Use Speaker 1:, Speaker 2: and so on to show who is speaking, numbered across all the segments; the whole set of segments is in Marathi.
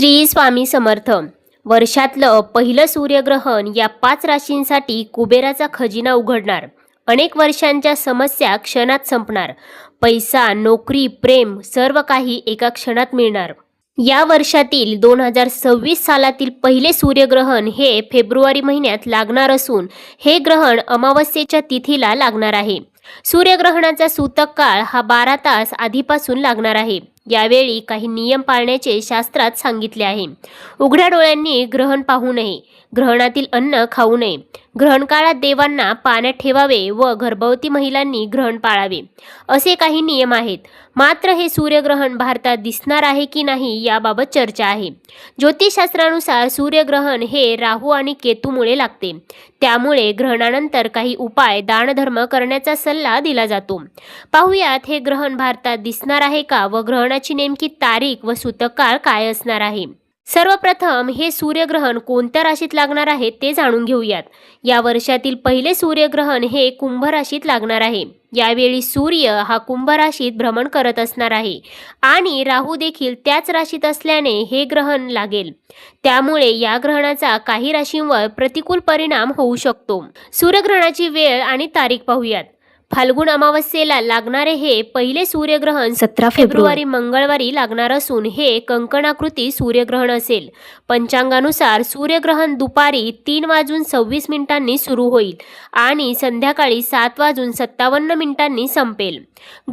Speaker 1: श्री स्वामी समर्थ. वर्षातलं पहिलं सूर्यग्रहण या 5 राशींसाठी कुबेराचा खजिना उघडणार. अनेक वर्षांच्या समस्या क्षणात संपणार. पैसा, नोकरी, प्रेम सर्व काही एका क्षणात मिळणार. या वर्षातील 2026 सालातील पहिले सूर्यग्रहण हे फेब्रुवारी महिन्यात लागणार असून हे ग्रहण अमावस्येच्या तिथीला लागणार आहे. सूर्यग्रहणाचा सूतक काळ हा 12 तास आधीपासून लागणार आहे. यावेळी काही नियम पाळण्याचे शास्त्रात सांगितले आहे. उघड्या डोळ्यांनी ग्रहण पाहू नये, ग्रहणातील अन्न खाऊ नये, ग्रहण काळात देवांना पाण्यात ठेवावे व गर्भवती महिलांनी ग्रहण पाळावे, असे काही नियम आहेत. मात्र हे सूर्यग्रहण भारतात दिसणार आहे की नाही याबाबत चर्चा आहे. ज्योतिषशास्त्रानुसार सूर्यग्रहण हे राहू आणि केतूमुळे लागते. त्यामुळे ग्रहणानंतर काही उपाय, दानधर्म करण्याचा सल्ला दिला जातो. पाहुयात हे ग्रहण भारतात दिसणार आहे का व ग्रहणाची नेमकी तारीख व सूतक काळ काय असणार आहे. सर्वप्रथम हे सूर्यग्रहण कोणत्या राशीत लागणार आहे ते जाणून घेऊयात. या वर्षातील पहिले सूर्यग्रहण हे कुंभ राशीत लागणार आहे. यावेळी सूर्य हा कुंभ राशीत भ्रमण करत असणार आहे आणि राहू देखील त्याच राशीत असल्याने हे ग्रहण लागेल. त्यामुळे या ग्रहणाचा काही राशींवर प्रतिकूल परिणाम होऊ शकतो. सूर्यग्रहणाची वेळ आणि तारीख पाहूयात. फाल्गुन अमावस्येला लागणारे हे पहिले सूर्यग्रहण 17 फेब्रुवारी मंगळवारी लागणार असून हे कंकणाकृती सूर्यग्रहण असेल. पंचांगानुसार सूर्यग्रहण दुपारी 3:26 सुरू होईल आणि संध्याकाळी 7:57 संपेल.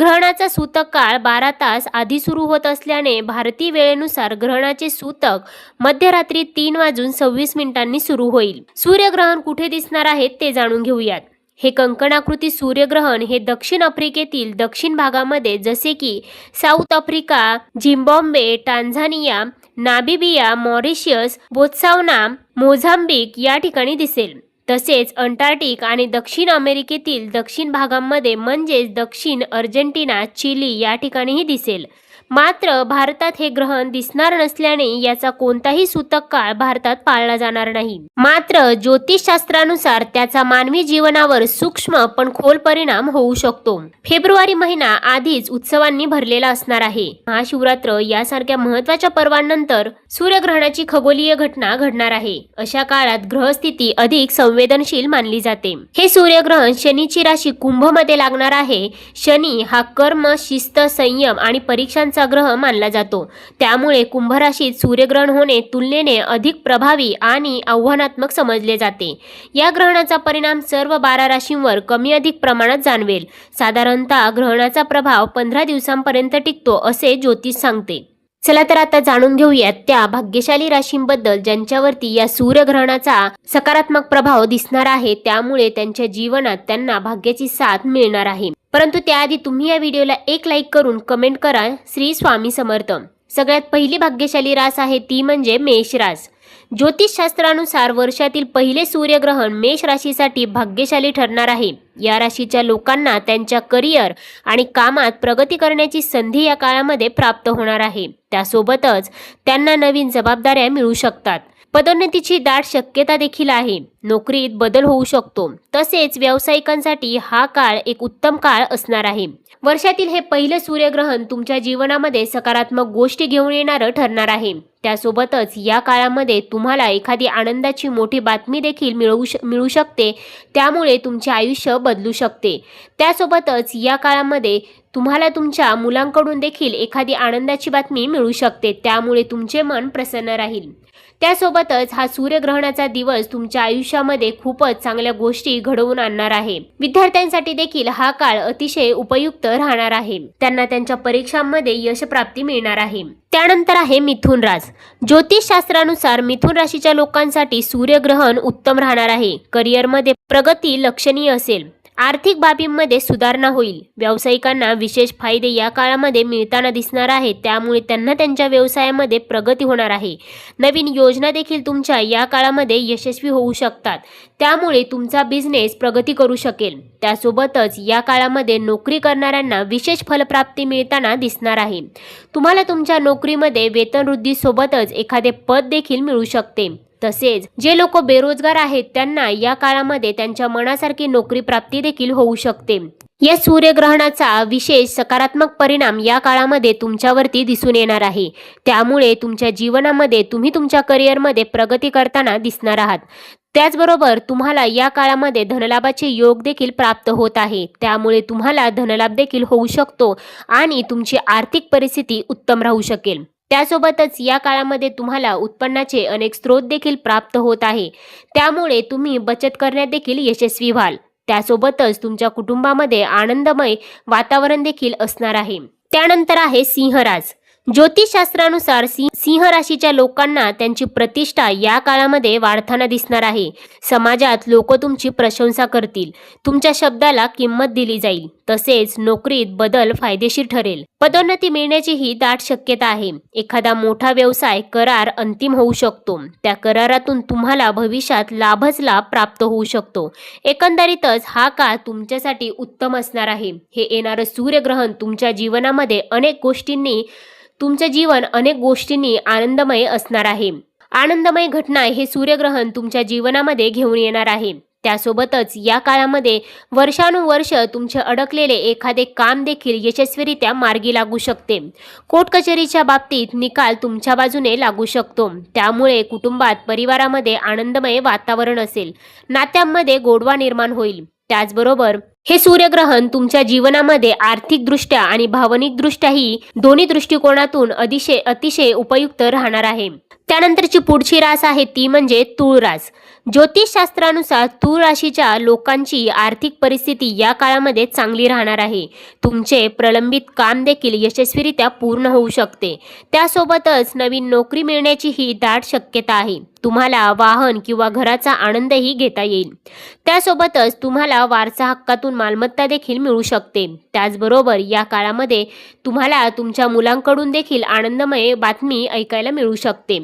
Speaker 1: ग्रहणाचा सूतक काळ 12 तास आधी सुरू होत असल्याने भारतीय वेळेनुसार ग्रहणाचे सूतक मध्यरात्री 3:26 सुरू होईल. सूर्यग्रहण कुठे दिसणार आहे ते जाणून घेऊयात. हे कंकणाकृती सूर्यग्रहण हे दक्षिण आफ्रिकेतील दक्षिण भागामध्ये जसे की south Africa, Zimbabwe, Tanzania, Namibia, Mauritius, Botswana, Mozambique या ठिकाणी दिसेल. तसेच अंटार्क्टिक आणि दक्षिण अमेरिकेतील दक्षिण भागांमध्ये म्हणजेच दक्षिण अर्जेंटिना, चिली या ठिकाणीही दिसेल. मात्र भारतात हे ग्रहण दिसणार नसल्याने याचा कोणताही सूतक काळ भारतात पाळला जाणार नाही. मात्र ज्योतिषशास्त्रानुसार त्याचा मानवी जीवनावर सूक्ष्म पण खोल परिणाम होऊ शकतो. फेब्रुवारी महिना आधीच उत्सवांनी भरलेला असणार आहे. महाशिवरात्र यासारख्या महत्त्वाच्या पर्वांनंतर सूर्यग्रहणाची खगोलीय घटना घडणार आहे. अशा काळात ग्रहस्थिती अधिक संवेदनशील मानली जाते. हे सूर्यग्रहण शनीची राशी कुंभ मध्ये लागणार आहे. शनी हा कर्म, शिस्त, संयम आणि परीक्षांचा ग्रह मानला जातो. त्यामुळे कुंभ राशीत सूर्यग्रहण होणे तुलनेने अधिक प्रभावी आणि आव्हानात्मक समजले जाते. या ग्रहणाचा परिणाम सर्व 12 राशींवर कमी अधिक प्रमाणात जाणवेल. साधारणतः ग्रहणाचा प्रभाव 15 दिवसांपर्यंत टिकतो असे ज्योतिष सांगते. चला तर आता जाणून घेऊयात त्या भाग्यशाली राशींबद्दल ज्यांच्यावरती या सूर्यग्रहणाचा सकारात्मक प्रभाव दिसणार आहे. त्यामुळे त्यांच्या जीवनात त्यांना भाग्याची साथ मिळणार आहे. परंतु त्याआधी तुम्ही या व्हिडिओला एक लाईक करून कमेंट करा श्री स्वामी समर्थ. सगळ्यात पहिली भाग्यशाली रास आहे ती म्हणजे मेष रास. ज्योतिषशास्त्रानुसार वर्षातील पहिले सूर्यग्रहण मेष राशीसाठी भाग्यशाली ठरणार आहे. या राशीच्या लोकांना त्यांच्या करिअर आणि कामात प्रगती करण्याची संधी या काळामध्ये प्राप्त होणार आहे. त्यासोबतच त्यांना नवीन जबाबदाऱ्या मिळू शकतात. पदोन्नतीची दाट शक्यता देखील आहे. नोकरीत बदल होऊ शकतो. तसेच व्यावसायिकांसाठी हा काळ एक उत्तम काळ असणार आहे. वर्षातील हे पहिलं सूर्यग्रहण तुमच्या जीवनामध्ये सकारात्मक गोष्टी घेऊन येणारं ठरणार आहे. त्यासोबतच या काळामध्ये तुम्हाला एखादी आनंदाची मोठी बातमी देखील मिळू शकते. त्यामुळे तुमचे आयुष्य बदलू शकते. त्यासोबतच या काळामध्ये तुम्हाला तुमच्या मुलांकडून देखील एखादी आनंदाची बातमी मिळू शकते. त्यामुळे तुमचे मन प्रसन्न राहील. त्यासोबतच हा सूर्यग्रहणाचा दिवस तुमच्या आयुष्यामध्ये खूपच चांगल्या गोष्टी घडवून आणणार आहे. विद्यार्थ्यांसाठी देखील हा काळ अतिशय उपयुक्त राहणार आहे. त्यांना त्यांच्या परीक्षांमध्ये यश प्राप्ती मिळणार आहे. त्यानंतर आहे मिथुन रास. ज्योतिषशास्त्रानुसार मिथुन राशीच्या लोकांसाठी सूर्यग्रहण उत्तम राहणार आहे. करिअरमध्ये प्रगती लक्षणीय असेल. आर्थिक बाबींमध्ये सुधारणा होईल. व्यावसायिकांना विशेष फायदे या काळामध्ये मिळताना दिसणार आहे. त्यामुळे त्यांना त्यांच्या व्यवसायामध्ये प्रगती होणार आहे. नवीन योजना देखील तुमच्या या काळामध्ये यशस्वी होऊ शकतात. त्यामुळे तुमचा बिझनेस प्रगती करू शकेल. त्यासोबतच या काळामध्ये नोकरी करणाऱ्यांना विशेष फलप्राप्ती मिळताना दिसणार आहे. तुम्हाला तुमच्या नोकरीमध्ये वेतनवृद्धीसोबतच एखादे पद देखील मिळू शकते. तसेच जे लोक बेरोजगार आहेत त्यांना या काळामध्ये त्यांच्या मनासारखी नोकरी प्राप्ती देखील होऊ शकते। या सूर्यग्रहणाचा विशेष सकारात्मक परिणाम या काळामध्ये तुमच्यावरती दिसून येणार आहे। त्यामुळे तुमच्या जीवनामध्ये तुम्ही तुमच्या करिअरमध्ये प्रगती करताना दिसणार आहात। त्याचबरोबर तुम्हाला या काळामध्ये धनलाभाचे योग देखील प्राप्त होत आहे। त्यामुळे तुम्हाला धनलाभ देखील होऊ शकतो आणि तुमची आर्थिक परिस्थिती उत्तम राहू शकेल। त्यासोबतच या काळामध्ये तुम्हाला उत्पन्नाचे अनेक स्रोत देखील प्राप्त होत आहे। त्यामुळे तुम्ही बचत करण्यात देखील यशस्वी व्हाल। त्यासोबतच तुमच्या कुटुंबामध्ये आनंदमय वातावरण देखील असणार आहे। त्यानंतर आहे सिंहराज। ज्योतिषशास्त्रानुसार सिंह राशीच्या लोकांना त्यांची प्रतिष्ठा या काळामध्ये वाढताना दिसणार आहे। समाजात लोक तुमची प्रशंसा करतील, तुमच्या शब्दाला किंमत दिली जाईल, तसेच नोकरीत बदल फायदेशीर ठरेल। पदोन्नती मिळण्याची ही दाट शक्यता आहे। एखादा मोठा व्यवसाय करार अंतिम होऊ शकतो। त्या करारातून तुम्हाला भविष्यात लाभच लाभ प्राप्त होऊ शकतो। एकंदरीतच हा काळ तुमच्यासाठी उत्तम असणार आहे। हे येणारं सूर्यग्रहण तुमच्या जीवनामध्ये तुमचं जीवन अनेक गोष्टींनी आनंदमय असणार आहे। आनंदमय घटना हे सूर्यग्रहण तुमच्या जीवनामध्ये घेऊन येणार आहे। त्यासोबतच या काळामध्ये वर्षानुवर्ष तुमचे अडकलेले एखादे काम देखील यशस्वीरित्या मार्गी लागू शकते। कोर्ट कचेरीच्या बाबतीत निकाल तुमच्या बाजूने लागू शकतो। त्यामुळे कुटुंबात परिवारामध्ये आनंदमय वातावरण असेल, नात्यांमध्ये गोडवा निर्माण होईल। त्याचबरोबर हे सूर्यग्रहण तुमच्या जीवनामध्ये आर्थिकदृष्ट्या आणि भावनिकदृष्ट्याही दोन्ही दृष्टिकोनातून अतिशय उपयुक्त राहणार आहे। त्यानंतरची पुढची रास आहे ती म्हणजे तूळ रास। ज्योतिषशास्त्रानुसार तूळ राशीच्या लोकांची आर्थिक परिस्थिती या काळामध्ये चांगली राहणार आहे। तुमचे प्रलंबित काम देखील यशस्वीरित्या पूर्ण होऊ शकते। त्यासोबतच नवीन नोकरी मिळण्याची ही दाट शक्यता आहे। तुम्हाला वाहन किंवा घराचा आनंदही घेता येईल। त्यासोबतच तुम्हाला वारसा हक्कातून मालमत्ता देखील मिळू शकते। त्याचबरोबर या काळामध्ये तुम्हाला तुमच्या मुलांकडून देखील आनंदमय बातमी ऐकायला मिळू शकते।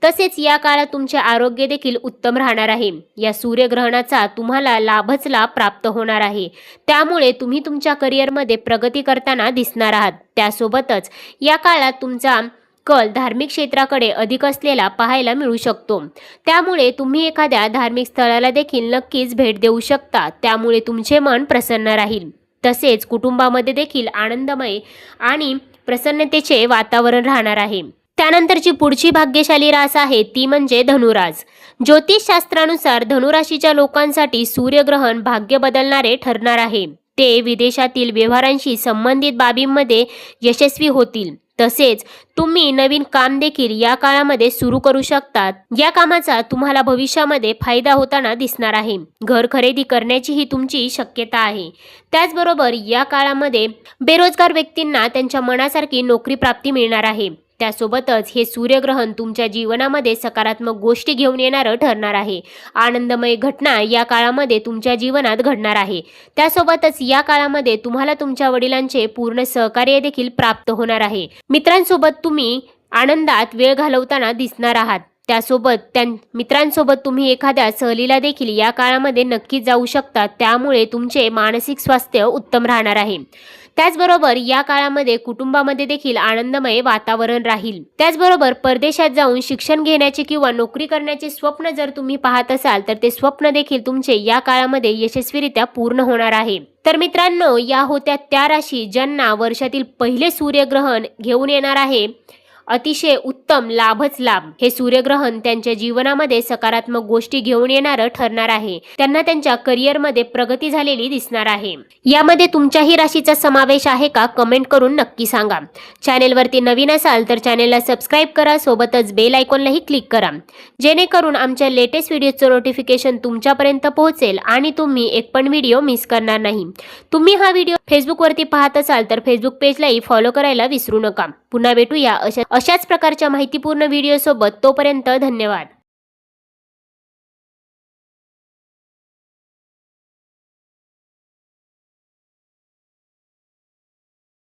Speaker 1: तसेच या काळात तुमचे आरोग्य देखील उत्तम राहणार आहे। या सूर्यग्रहणाचा तुम्हाला लाभच लाभ प्राप्त होणार आहे। त्यामुळे तुम्ही तुमच्या करिअरमध्ये प्रगती करताना दिसणार आहात। त्यासोबतच या काळात तुमचा कल धार्मिक क्षेत्राकडे अधिक असलेला पाहायला मिळू शकतो। त्यामुळे तुम्ही एखाद्या धार्मिक स्थळाला देखील नक्कीच भेट देऊ शकता। त्यामुळे तुमचे मन प्रसन्न राहील। तसेच कुटुंबामध्ये देखील आनंदमय आणि प्रसन्नतेचे वातावरण राहणार आहे। त्यानंतरची पुढची भाग्यशाली रास आहे ती म्हणजे धनुरास। ज्योतिषशास्त्रानुसार धनुराशीच्या लोकांसाठी सूर्यग्रहण भाग्य बदलणारे ठरणार आहे। ते विदेशातील व्यवहारांशी संबंधित बाबींमध्ये यशस्वी होतील। तसेच तुम्ही नवीन काम देखील या काळामध्ये सुरू करू शकतात। या कामाचा तुम्हाला भविष्यामध्ये फायदा होताना दिसणार आहे। घर खरेदी करण्याची ही तुमची शक्यता आहे। त्याचबरोबर या काळामध्ये बेरोजगार व्यक्तींना त्यांच्या मनासारखी नोकरी प्राप्ती मिळणार आहे। त्यासोबतच हे सूर्यग्रहण तुमच्या जीवनामध्ये सकारात्मक गोष्टी घेऊन येणारं ठरणार आहे। आनंदमय घटना या काळामध्ये तुमच्या जीवनात घडणार आहे। त्यासोबतच या काळामध्ये तुम्हाला तुमच्या वडिलांचे पूर्ण सहकार्य देखील प्राप्त होणार आहे। मित्रांसोबत तुम्ही आनंदात वेळ घालवताना दिसणार आहात। त्यासोबत मित्रांसोबत तुम्ही एखाद्या सहलीला देखील या काळामध्ये नक्कीच जाऊ शकता। त्यामुळे तुमचे मानसिक स्वास्थ्य उत्तम राहणार आहे। त्याचबरोबर या काळामध्ये कुटुंबामध्ये देखील आनंदमय वातावरण राहील। त्याचबरोबर परदेशात जाऊन शिक्षण घेण्याचे किंवा नोकरी करण्याचे स्वप्न जर तुम्ही पाहत असाल तर ते स्वप्न देखील तुमचे या काळामध्ये यशस्वीरित्या पूर्ण होणार आहे। तर मित्रांनो, या होत्या त्या राशी ज्यांना वर्षातील पहिले सूर्यग्रहण घेऊन येणार आहे अतिशय उत्तम लाभच लाभ। हे सूर्यग्रहण त्यांच्या जीवनामध्ये सकारात्मक गोष्टी घेऊन येणारं ठरणार आहे। त्यांना त्यांच्या करिअरमध्ये प्रगती झालेली दिसणार आहे। यामध्ये तुमच्याही राशीचा समावेश आहे का? कमेंट करून नक्की सांगा। चॅनेलवरती नवीन असाल तर चॅनेलला सबस्क्राईब करा, सोबतच बेल आयकॉनलाही क्लिक करा, जेणेकरून आमच्या लेटेस्ट व्हिडिओचं नोटिफिकेशन तुमच्यापर्यंत पोहोचेल आणि तुम्ही एक पण व्हिडिओ मिस करणार नाही। तुम्ही हा व्हिडिओ फेसबुकवरती पाहत असाल तर फेसबुक पेजलाही फॉलो करायला विसरू नका। पुन्हा भेटूया अशाच प्रकारच्या माहितीपूर्ण व्हिडिओ सोबत। तोपर्यंत धन्यवाद।